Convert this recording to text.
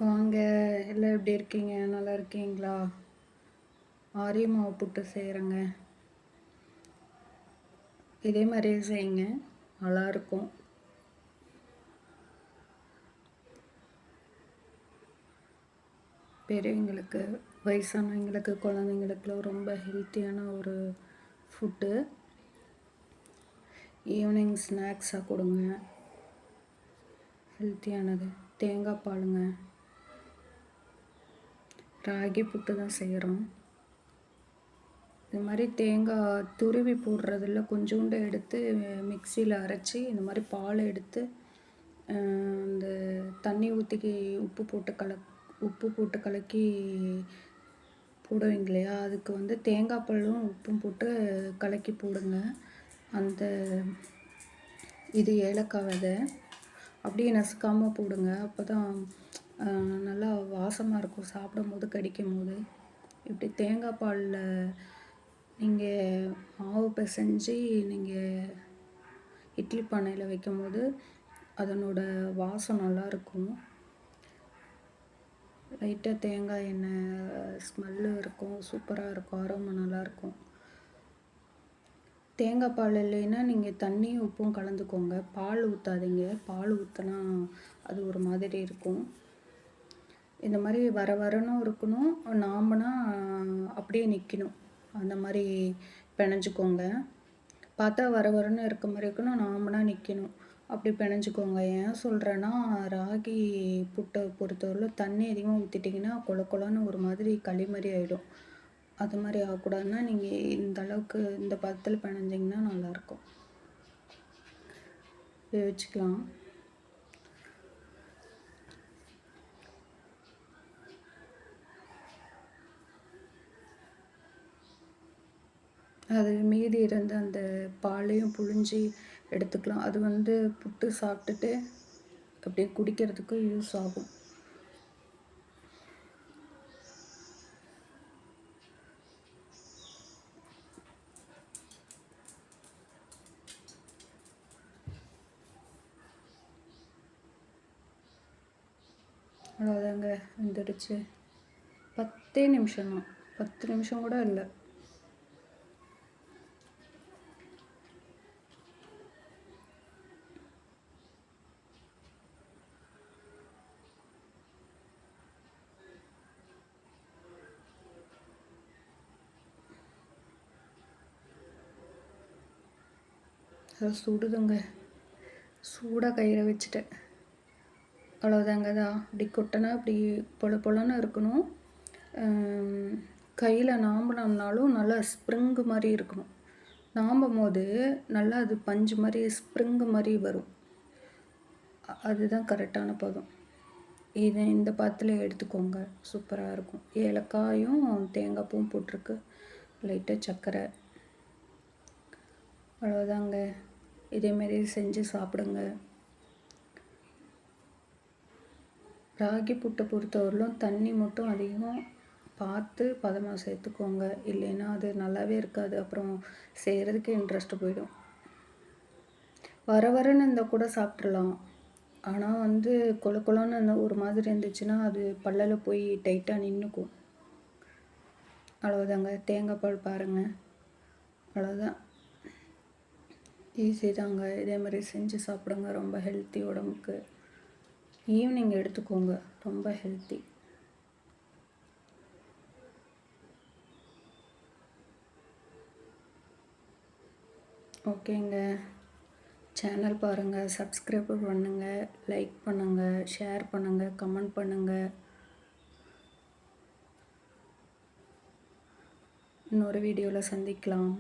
வாங்க. எல்லாம் எப்படி இருக்கீங்க? நல்லா இருக்கீங்களா? ஆரிய மாவு புட்டு செய்கிறேங்க. இதே மாதிரியே செய்யுங்க, நல்லாயிருக்கும். பெரியவங்களுக்கு, வயசானவங்களுக்கு, குழந்தைங்களுக்குலாம் ரொம்ப ஹெல்த்தியான ஒரு ஃபுட்டு. ஈவினிங் ஸ்நாக்ஸாக கொடுங்க. ஹெல்த்தியானது. தேங்காய் பாலுங்க. ராகி புட்டு தான் செய்கிறோம். இது மாதிரி தேங்காய் துருவி போடுறதில்ல, கொஞ்சோண்டு எடுத்து மிக்சியில் அரைச்சி இந்த மாதிரி பால் எடுத்து இந்த தண்ணி ஊற்றி உப்பு போட்டு கலக்கி போடுவீங்க இல்லையா, அதுக்கு வந்து தேங்காய் பாலும் உப்பும் போட்டு கலக்கி போடுங்க. அந்த இது ஏலக்காய் விதை அப்படியே நசுக்காமல் போடுங்க. அப்போ தான் நல்லா வாசமாக இருக்கும் சாப்பிடும் போது, கடிக்கும் போது. இப்படி தேங்காய் பாலில் நீங்கள் மாவு பிசைஞ்சு நீங்கள் இட்லி பானையில் வைக்கும்போது அதனோட வாசம் நல்லாயிருக்கும். லைட்டாக தேங்காய் எண்ணெய் ஸ்மெல்லு இருக்கும், சூப்பராக இருக்கும், ஆரோமா நல்லாயிருக்கும். தேங்காய் பால் இல்லைன்னா நீங்கள் தண்ணியும் உப்பும் கலந்துக்கோங்க. பால் ஊற்றாதீங்க. பால் ஊற்றினா அது ஒரு மாதிரி இருக்கும். இந்த மாதிரி வரணும் இருக்கணும். நாமனா அப்படியே நிற்கணும். அந்த மாதிரி பிணைஞ்சிக்கோங்க. பார்த்தா வரன்னு இருக்க மாதிரி இருக்கணும், நாமனா நிற்கணும். அப்படி பிணைஞ்சிக்கோங்க. ஏன் சொல்கிறேன்னா, ராகி புட்டை பொறுத்தவரையில் தண்ணி அதிகமாக ஊற்றிட்டிங்கன்னா கொலன்னு ஒரு மாதிரி களி மாதிரி ஆகிடும். அது மாதிரி ஆகக்கூடாதுன்னா நீங்கள் இந்த அளவுக்கு இந்த பதத்தில் பிணைஞ்சிங்கன்னா நல்லாயிருக்கும். வச்சுக்கலாம். அது மீதி இருந்த அந்த பாலையும் புழிஞ்சி எடுத்துக்கலாம். அது வந்து புட்டு சாப்பிட்டுட்டு அப்படியே குடிக்கிறதுக்கு யூஸ் ஆகும். அவ்வளோதாங்க, வந்துடுச்சு. 10 நிமிஷம் தான், 10 நிமிஷம் கூட இல்லை. அது சுடுதுங்க, சூடாக கையில் வச்சுட்டேன். அவ்வளோதாங்க தான். இப்படி கொட்டினா இப்படி பொலன்னு இருக்கணும். கையில் நாம்பினோம்னாலும் நல்லா ஸ்ப்ரிங்கு மாதிரி இருக்கணும். நாம்பும் போது நல்லா அது பஞ்சு மாதிரி ஸ்ப்ரிங்கு மாதிரி வரும். அதுதான் கரெக்டான பதம். இதை இந்த பாத்திரத்தில் எடுத்துக்கோங்க, சூப்பராக இருக்கும். ஏலக்காயும் தேங்காய் பூவும் போட்டிருக்கு, லைட்டாக சர்க்கரை. அவ்வளோதாங்க. இதேமாரி செஞ்சு சாப்பிடுங்க. ராகி புட்டை பொறுத்தவரையிலும் தண்ணி மட்டும் அதிகம் பார்த்து பதமாக சேர்த்துக்கோங்க. இல்லைன்னா அது நல்லாவே இருக்காது. அப்புறம் செய்கிறதுக்கு இன்ட்ரெஸ்ட்டு போயிடும். வரன்னு இருந்தால் கூட சாப்பிட்றலாம். ஆனால் வந்து கொலன்னு அந்த ஒரு மாதிரி இருந்துச்சுன்னா அது பல்லில் போய் டைட்டாக நின்றுக்கும். அவ்வளோதாங்க. தேங்காய் பால் பாருங்கள், அவ்வளோதான். ஈஸி தாங்க. இதே மாதிரி செஞ்சு சாப்பிடுங்க. ரொம்ப ஹெல்த்தி உடம்புக்கு. ஈவினிங் எடுத்துக்கோங்க, ரொம்ப ஹெல்த்தி. ஓகேங்க. சேனல் பாருங்கள், சப்ஸ்கிரைப் பண்ணுங்கள், லைக் பண்ணுங்கள், ஷேர் பண்ணுங்கள், கமெண்ட் பண்ணுங்கள். இன்னொரு வீடியோவில் சந்திக்கலாம்.